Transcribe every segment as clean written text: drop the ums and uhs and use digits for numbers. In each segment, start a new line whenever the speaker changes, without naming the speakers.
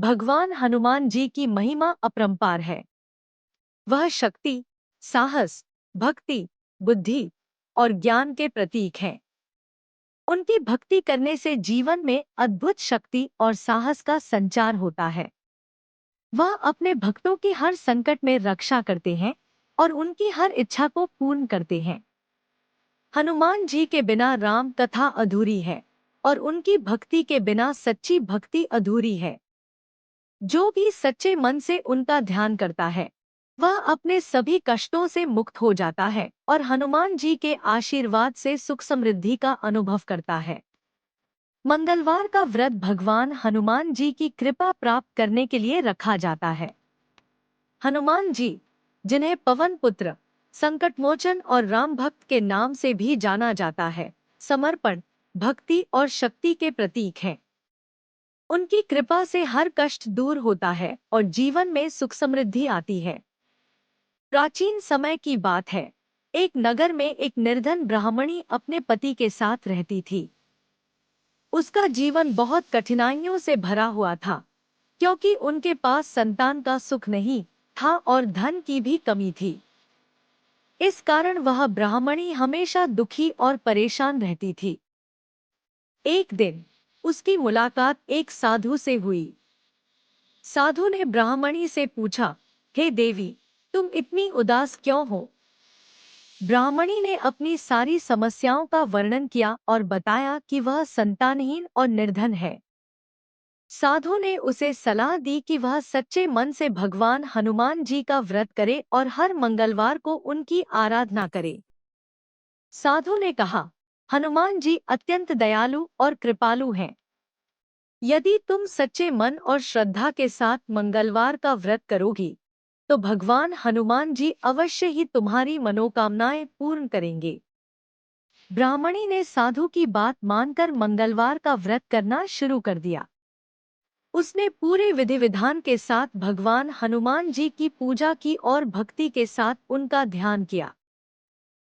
भगवान हनुमान जी की महिमा अपरंपार है। वह शक्ति, साहस, भक्ति, बुद्धि और ज्ञान के प्रतीक हैं। उनकी भक्ति करने से जीवन में अद्भुत शक्ति और साहस का संचार होता है। वह अपने भक्तों की हर संकट में रक्षा करते हैं और उनकी हर इच्छा को पूर्ण करते हैं। हनुमान जी के बिना राम कथा अधूरी है और उनकी भक्ति के बिना सच्ची भक्ति अधूरी है। जो भी सच्चे मन से उनका ध्यान करता है, वह अपने सभी कष्टों से मुक्त हो जाता है और हनुमान जी के आशीर्वाद से सुख समृद्धि का अनुभव करता है। मंगलवार का व्रत भगवान हनुमान जी की कृपा प्राप्त करने के लिए रखा जाता है। हनुमान जी, जिन्हें पवन पुत्र, संकटमोचन और राम भक्त के नाम से भी जाना जाता है, समर्पण, भक्ति और शक्ति के प्रतीक हैं। उनकी कृपा से हर कष्ट दूर होता है और जीवन में सुख समृद्धि आती है। प्राचीन समय की बात है। एक नगर में एक निर्धन ब्राह्मणी अपने पति के साथ रहती थी। उसका जीवन बहुत कठिनाइयों से भरा हुआ था, क्योंकि उनके पास संतान का सुख नहीं था और धन की भी कमी थी। इस कारण वह ब्राह्मणी हमेशा दुखी और परेशान रहती थी। एक दिन उसकी मुलाकात एक साधु से हुई। साधु ने ब्राह्मणी से पूछा, हे देवी, तुम इतनी उदास क्यों हो? ब्राह्मणी ने अपनी सारी समस्याओं का वर्णन किया और बताया कि वह संतानहीन और निर्धन है। साधु ने उसे सलाह दी कि वह सच्चे मन से भगवान हनुमान जी का व्रत करे और हर मंगलवार को उनकी आराधना करे। साधु ने कहा, हनुमान जी अत्यंत दयालु और कृपालु हैं। यदि तुम सच्चे मन और श्रद्धा के साथ मंगलवार का व्रत करोगी, तो भगवान हनुमान जी अवश्य ही तुम्हारी मनोकामनाएं पूर्ण करेंगे। ब्राह्मणी ने साधु की बात मानकर मंगलवार का व्रत करना शुरू कर दिया। उसने पूरे विधि विधान के साथ भगवान हनुमान जी की पूजा की और भक्ति के साथ उनका ध्यान किया।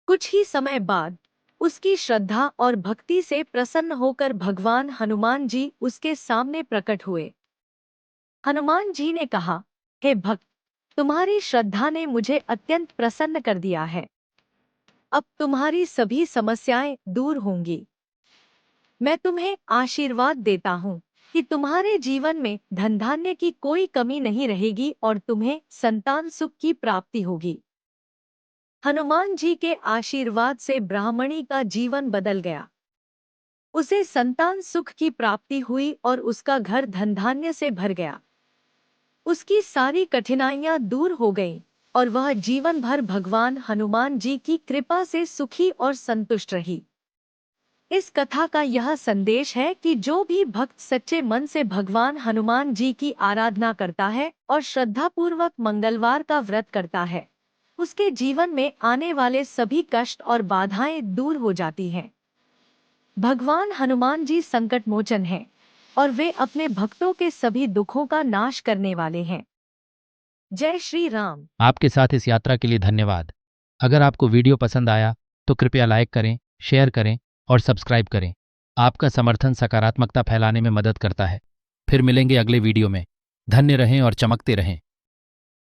कुछ ही समय बाद उसकी श्रद्धा और भक्ति से प्रसन्न होकर भगवान हनुमान जी उसके सामने प्रकट हुए। हनुमान जी ने कहा, हे भक्त, तुम्हारी श्रद्धा ने मुझे अत्यंत प्रसन्न कर दिया है। अब तुम्हारी सभी समस्याएं दूर होंगी। मैं तुम्हें आशीर्वाद देता हूँ कि तुम्हारे जीवन में धन धान्य की कोई कमी नहीं रहेगी और तुम्हें संतान सुख की प्राप्ति होगी। हनुमान जी के आशीर्वाद से ब्राह्मणी का जीवन बदल गया। उसे संतान सुख की प्राप्ति हुई और उसका घर धन धान्य से भर गया। उसकी सारी कठिनाइयां दूर हो गईं और वह जीवन भर भगवान हनुमान जी की कृपा से सुखी और संतुष्ट रही। इस कथा का यह संदेश है कि जो भी भक्त सच्चे मन से भगवान हनुमान जी की आराधना करता है और श्रद्धापूर्वक मंगलवार का व्रत करता है, उसके जीवन में आने वाले सभी कष्ट और बाधाएं दूर हो जाती हैं। भगवान हनुमान जी संकट मोचन हैं और वे अपने भक्तों के सभी दुखों का नाश करने वाले हैं। जय श्री राम।
आपके साथ इस यात्रा के लिए धन्यवाद। अगर आपको वीडियो पसंद आया तो कृपया लाइक करें, शेयर करें और सब्सक्राइब करें। आपका समर्थन सकारात्मकता फैलाने में मदद करता है। फिर मिलेंगे अगले वीडियो में। धन्य रहें और चमकते रहें।